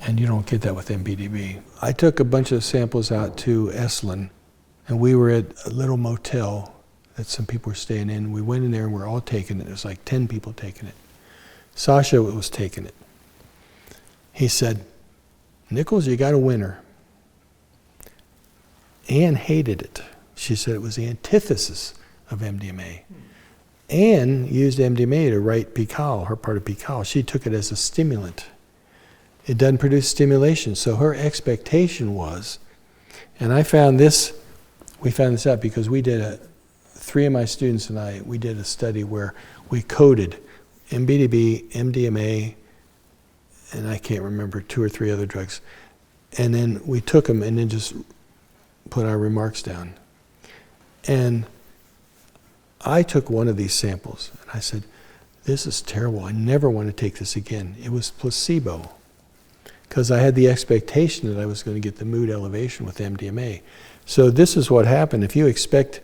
And you don't get that with MBDB. I took a bunch of samples out to Esalen, and we were at a little motel that some people were staying in. We went in there and we're all taking it. There was like 10 people taking it. Sasha was taking it. He said, Nichols, you got a winner. Anne hated it. She said it was the antithesis of MDMA. Anne used MDMA to write Pical, her part of Pical. She took it as a stimulant. It doesn't produce stimulation. So her expectation was, and we found this out because we did 3 of my students and I, we did a study where we coded MBDB, MDMA, and I can't remember 2 or 3 other drugs. And then we took them and then just put our remarks down. And I took one of these samples and I said, this is terrible. I never want to take this again. It was placebo, because I had the expectation that I was going to get the mood elevation with MDMA. So this is what happened. If you expect,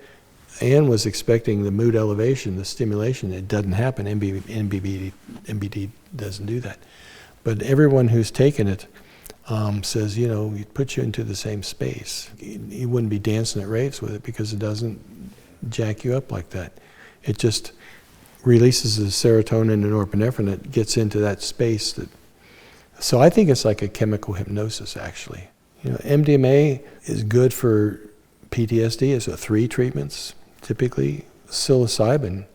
Anne was expecting the mood elevation, the stimulation, it doesn't happen. MBD doesn't do that. But everyone who's taken it says, you know, it puts you into the same space. You wouldn't be dancing at raves with it because it doesn't jack you up like that. It just releases the serotonin and norepinephrine that gets into that space. So I think it's like a chemical hypnosis, actually. You know, MDMA is good for PTSD is 3 treatments, typically. Psilocybin,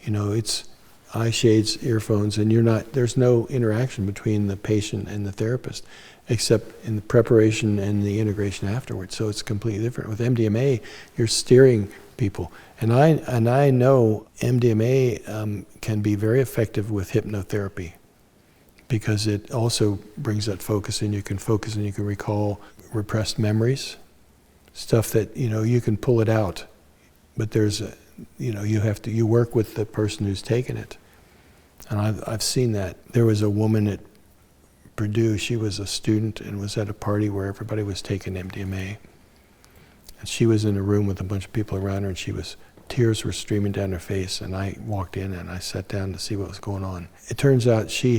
it's eye shades, earphones, and there's no interaction between the patient and the therapist, except in the preparation and the integration afterwards. So it's completely different. With MDMA, you're steering people. And I know MDMA can be very effective with hypnotherapy, because it also brings that focus, and you can focus and you can recall repressed memories, stuff that, you can pull it out. But there's you work with the person who's taken it. And I've seen that. There was a woman at Purdue, she was a student and was at a party where everybody was taking MDMA. And she was in a room with a bunch of people around her, and tears were streaming down her face, and I walked in and I sat down to see what was going on. It turns out she'd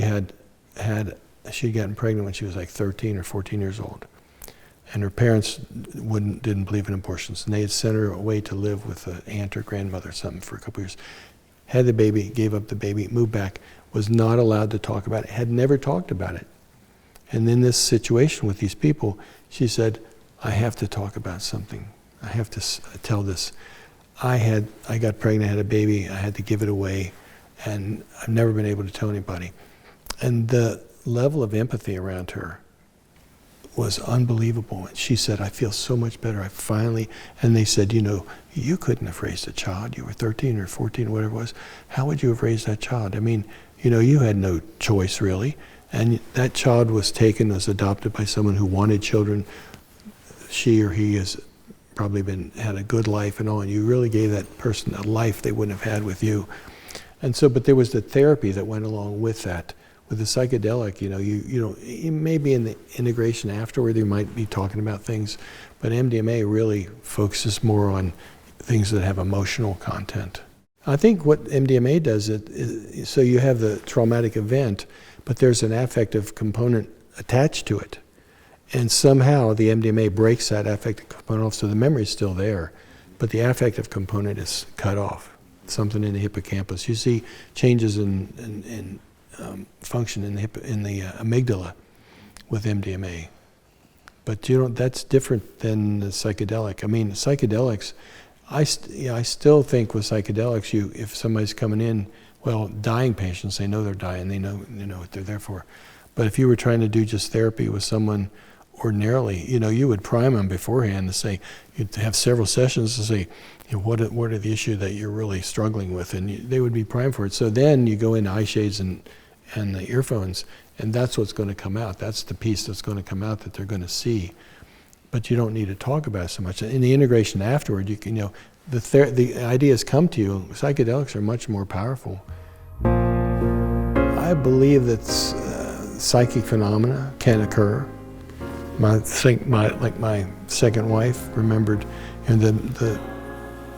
gotten pregnant when she was like 13 or 14 years old. And her parents didn't believe in abortions, and they had sent her away to live with an aunt or grandmother or something for a couple years. Had the baby, gave up the baby, moved back, was not allowed to talk about it, had never talked about it. And in this situation with these people, she said, I have to talk about something. I have to tell this. I got pregnant, I had a baby, I had to give it away, and I've never been able to tell anybody. And the level of empathy around her was unbelievable. And she said, I feel so much better. And they said, you couldn't have raised a child. You were 13 or 14, whatever it was. How would you have raised that child? I mean, you had no choice really. And that child was adopted by someone who wanted children. She or he has probably had a good life and all, and you really gave that person a life they wouldn't have had with you. And so, but there was the therapy that went along with that. With the psychedelic, maybe in the integration afterward, you might be talking about things, but MDMA really focuses more on things that have emotional content. I think what MDMA does, so you have the traumatic event, but there's an affective component attached to it. And somehow the MDMA breaks that affective component off, so the memory is still there, but the affective component is cut off. Something in the hippocampus. You see changes in function in the amygdala with MDMA, but that's different than the psychedelic. I mean, psychedelics, I still think with psychedelics, if somebody's coming in, dying patients, they know they're dying, they know what they're there for. But if you were trying to do just therapy with someone ordinarily, you would prime them beforehand to say, you'd have several sessions to say, what are the issues that you're really struggling with, and they would be primed for it. So then you go into eye shades and the earphones, and that's what's going to come out. That's the piece that's going to come out that they're going to see. But you don't need to talk about it so much. In the integration afterward, the ideas come to you. Psychedelics are much more powerful. I believe that psychic phenomena can occur. My second wife remembered, the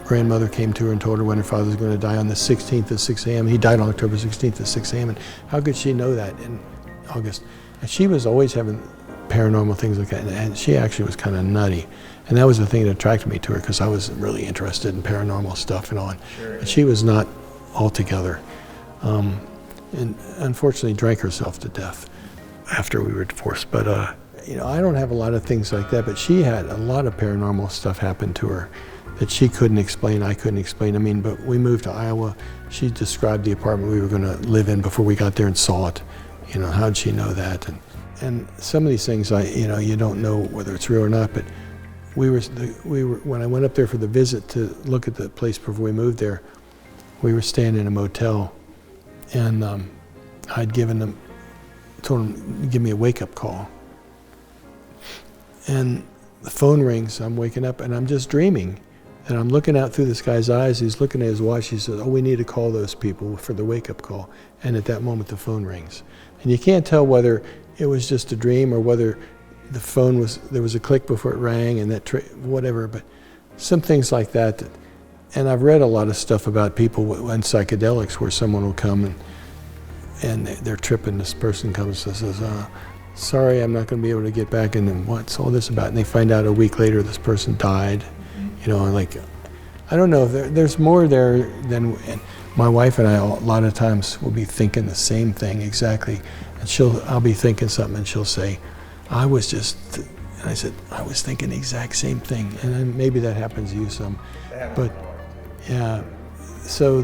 grandmother came to her and told her when her father was going to die on the 16th at 6 a.m. He died on October 16th at 6 a.m. And how could she know that in August? And she was always having paranormal things like that. And she actually was kind of nutty. And that was the thing that attracted me to her, because I was really interested in paranormal stuff and all. Sure. And she was not altogether. And unfortunately drank herself to death after we were divorced. But, I don't have a lot of things like that, but she had a lot of paranormal stuff happen to her that she couldn't explain, I couldn't explain. I mean, but we moved to Iowa. She described the apartment we were going to live in before we got there and saw it. How'd she know that? And some of these things, you don't know whether it's real or not. But we were when I went up there for the visit to look at the place before we moved there, we were staying in a motel, and I'd told them to give me a wake-up call. And the phone rings. I'm waking up, and I'm just dreaming. And I'm looking out through this guy's eyes. He's looking at his watch. He says, we need to call those people for the wake-up call. And at that moment, the phone rings. And you can't tell whether it was just a dream or whether the phone there was a click before it rang and whatever. But some things like that. And I've read a lot of stuff about people and psychedelics where someone will come and they're tripping. This person comes and says, sorry, I'm not going to be able to get back. And then what's all this about? And they find out a week later this person died. I don't know if there's more there than, and my wife and I a lot of times will be thinking the same thing exactly. And I'll be thinking something and she'll say, I was just, And I said, I was thinking the exact same thing. And then maybe that happens to you some. But yeah, so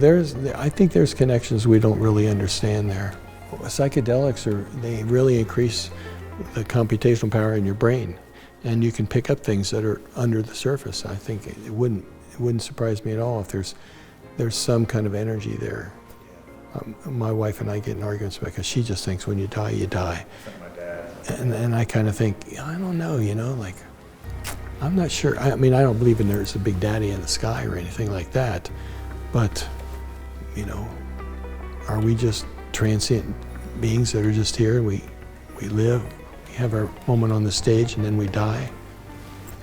I think there's connections we don't really understand there. Psychedelics they really increase the computational power in your brain, and you can pick up things that are under the surface. I think it wouldn't surprise me at all if there's some kind of energy there. My wife and I get in arguments because she just thinks when you die, you die. My dad. And I kind of think, I don't know, like, I'm not sure. I mean, I don't believe in there's a big daddy in the sky or anything like that, but, are we just transient beings that are just here and we live, we have our moment on the stage and then we die?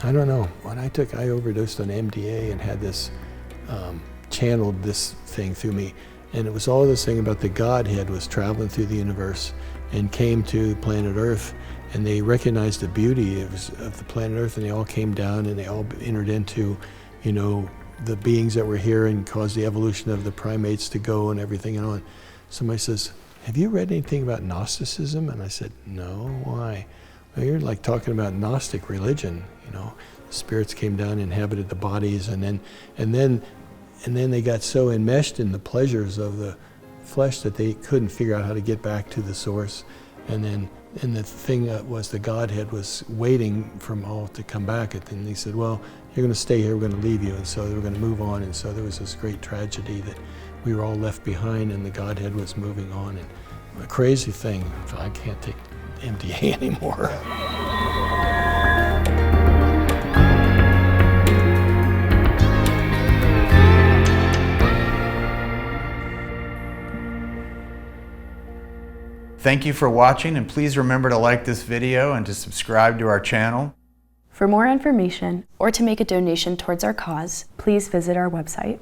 I don't know. When I overdosed on MDA and had this, channeled this thing through me, and it was all this thing about the Godhead was traveling through the universe and came to planet Earth, and they recognized the beauty of the planet Earth, and they all came down and they all entered into, the beings that were here and caused the evolution of the primates to go and everything and on. Somebody says, have you read anything about Gnosticism? And I said, no, why? Well, you're like talking about Gnostic religion, The spirits came down and inhabited the bodies, and then they got so enmeshed in the pleasures of the flesh that they couldn't figure out how to get back to the source. And the thing that was the Godhead was waiting for them all to come back. And then they said, well, you're going to stay here, we're going to leave you. And so they were going to move on. And so there was this great tragedy that we were all left behind and the Godhead was moving on. And a crazy thing, I can't take MDA anymore. Thank you for watching, and please remember to like this video and to subscribe to our channel. For more information or to make a donation towards our cause, please visit our website.